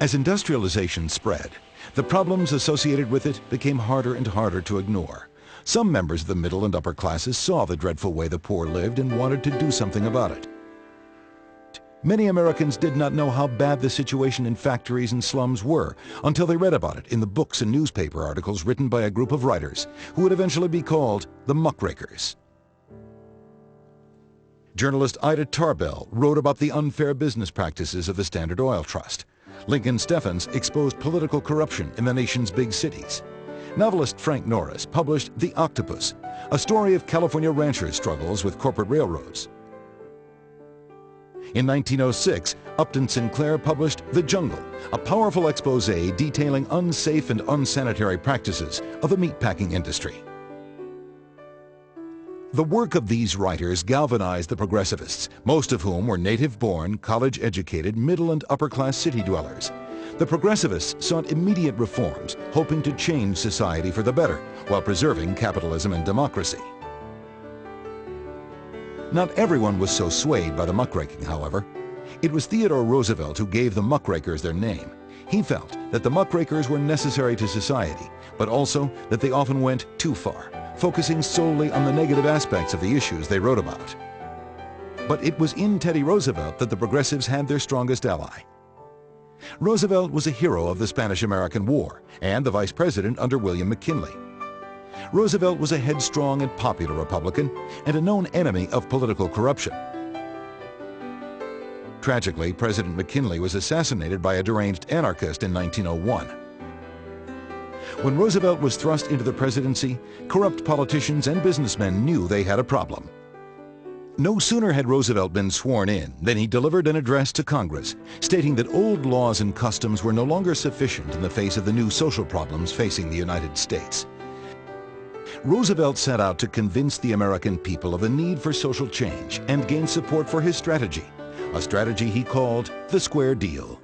As industrialization spread, the problems associated with it became harder and harder to ignore. Some members of the middle and upper classes saw the dreadful way the poor lived and wanted to do something about it. Many Americans did not know how bad the situation in factories and slums were until they read about it in the books and newspaper articles written by a group of writers who would eventually be called the muckrakers. Journalist Ida Tarbell wrote about the unfair business practices of the Standard Oil Trust. Lincoln Steffens exposed political corruption in the nation's big cities. Novelist Frank Norris published The Octopus, a story of California ranchers' struggles with corporate railroads. In 1906, Upton Sinclair published The Jungle, a powerful exposé detailing unsafe and unsanitary practices of the meatpacking industry. The work of these writers galvanized the progressivists, most of whom were native-born, college-educated, middle and upper-class city dwellers. The progressivists sought immediate reforms, hoping to change society for the better, while preserving capitalism and democracy. Not everyone was so swayed by the muckraking, however. It was Theodore Roosevelt who gave the muckrakers their name. He felt that the muckrakers were necessary to society, but also that they often went too far, focusing solely on the negative aspects of the issues they wrote about. But it was in Teddy Roosevelt that the progressives had their strongest ally. Roosevelt was a hero of the Spanish-American War and the vice president under William McKinley. Roosevelt was a headstrong and popular Republican and a known enemy of political corruption. Tragically, President McKinley was assassinated by a deranged anarchist in 1901. When Roosevelt was thrust into the presidency, corrupt politicians and businessmen knew they had a problem. No sooner had Roosevelt been sworn in than he delivered an address to Congress, stating that old laws and customs were no longer sufficient in the face of the new social problems facing the United States. Roosevelt set out to convince the American people of the need for social change and gain support for his strategy, a strategy he called the Square Deal.